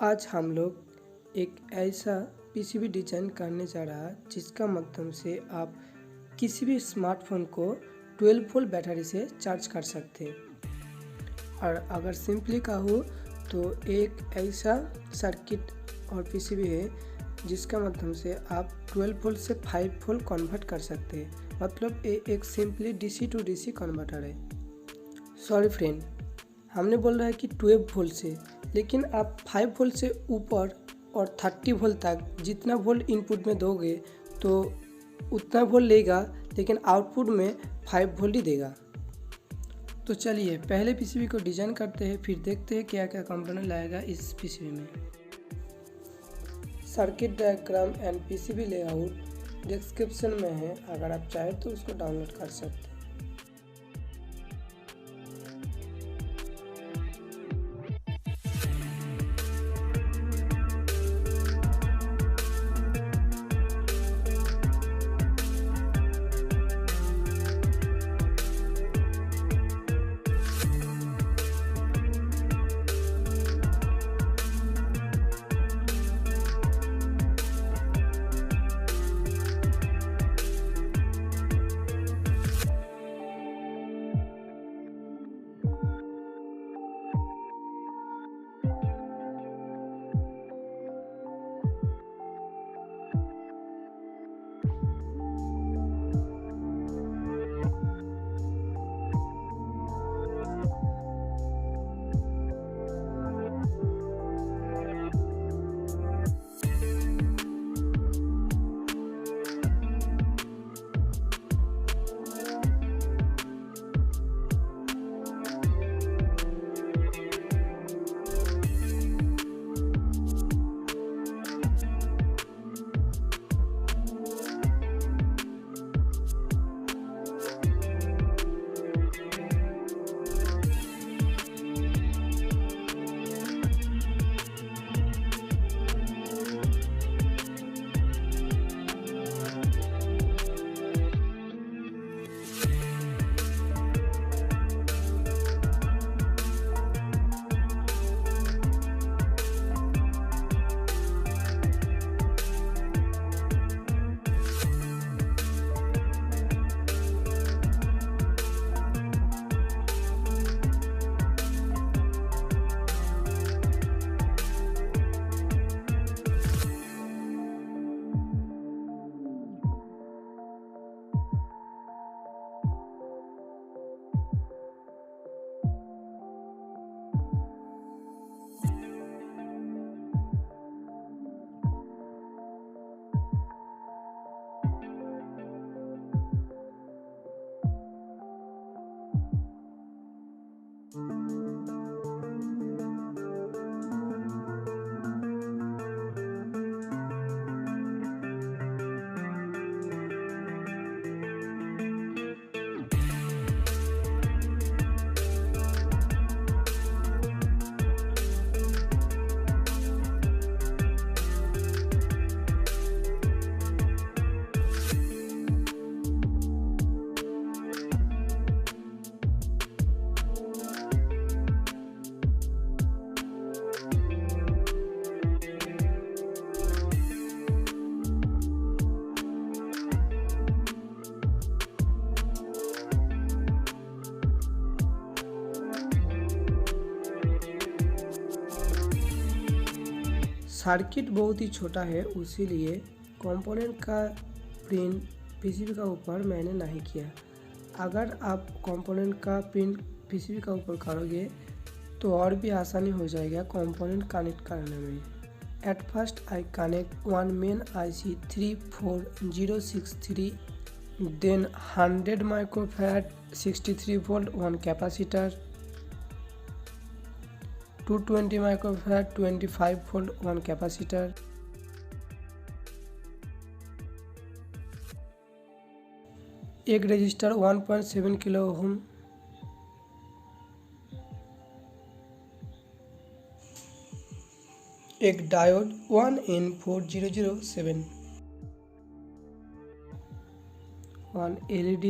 आज हम लोग एक ऐसा पीसीबी डिजाइन करने जा रहा है जिसका माध्यम से आप किसी भी स्मार्टफोन को 12 वोल्ट बैटरी से चार्ज कर सकते हैं। और अगर सिंपली कहूँ तो एक ऐसा सर्किट और पीसीबी है जिसका माध्यम से आप 12 वोल्ट से 5 वोल्ट कन्वर्ट कर सकते हैं। मतलब ये एक simply DC to DC converter है। सॉरी फ्रेंड, हमने बोल रहा है कि 12 वोल्ट से, लेकिन आप 5 वोल्ट से ऊपर और 30 वोल्ट तक जितना वोल्ट इनपुट में दोगे तो उतना वोल्ट लेगा, लेकिन आउटपुट में 5 वोल्ट ही देगा। तो चलिए पहले पीसीबी को डिजाइन करते हैं, फिर देखते हैं क्या क्या कंपोनेंट लाएगा इस पीसीबी में। Circuit diagram and PCB layout description में है, अगर आप चाहें तो उसको डाउनलोड कर सकते हैं। सर्किट बहुत ही छोटा है, उसीलिए कंपोनेंट का प्रिंट पीसीबी का ऊपर मैंने नहीं किया। अगर आप कंपोनेंट का प्रिंट पीसीबी का ऊपर करोगे तो और भी आसानी हो जाएगा कंपोनेंट कनेक्ट करने में। At first I connect one main IC 34063, then 100 microfarad 63 volt one capacitor, 220 microfarad 25 volt one capacitor, एक रजिस्टर 1.7 किलो ओम, एक diode 1N4007, one LED,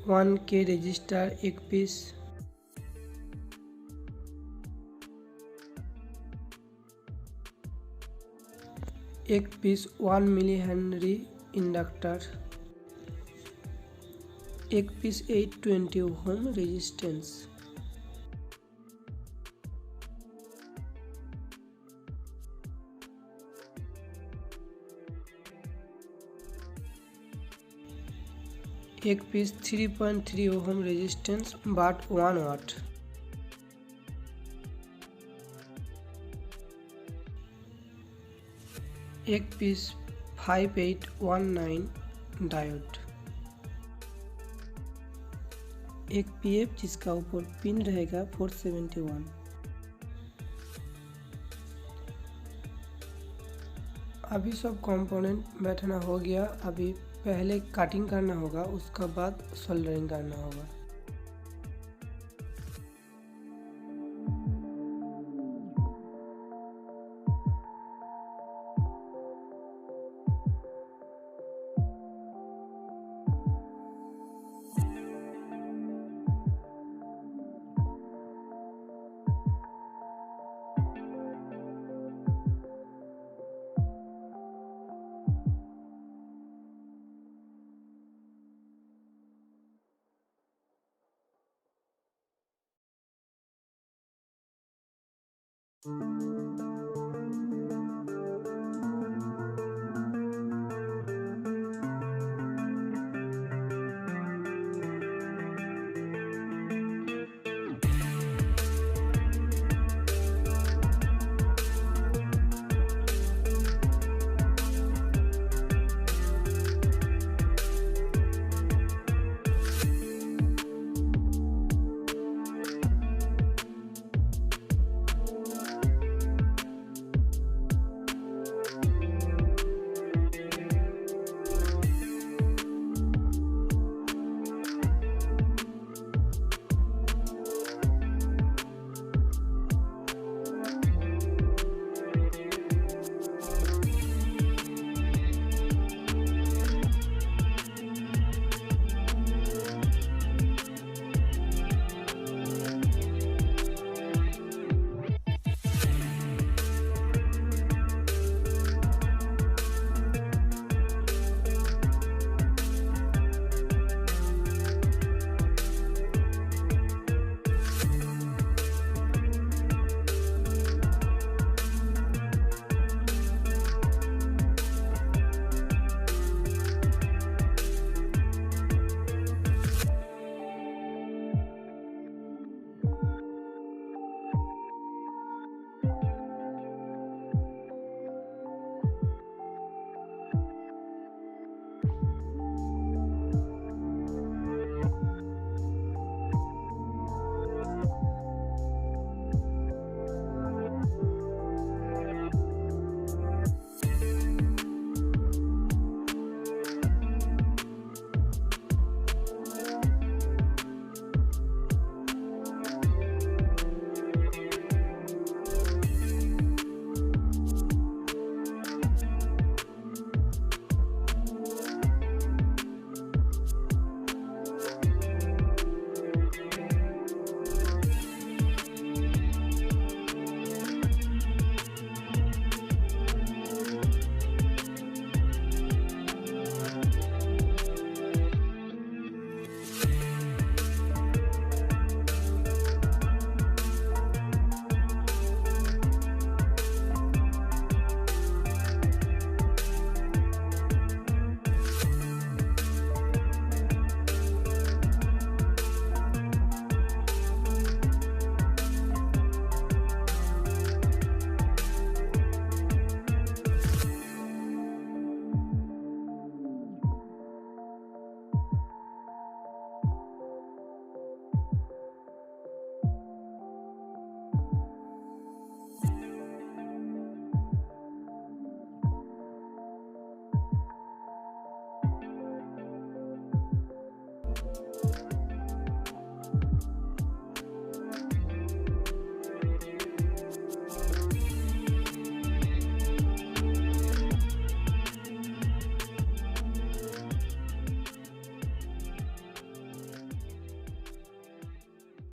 1K resistor एक पीस, एक पीस 1 मिली हेनरी इंडक्टर, एक piece 820 ohm resistance, एक piece 3.3 ohm resistance बाट 1 वाट, एक piece 5819 diode, एक PF जिसका ऊपर पिन रहेगा 471। अभी सब कंपोनेंट बैठना हो गया। अभी पहले कटिंग करना होगा, उसका बाद सोल्डरिंग करना होगा।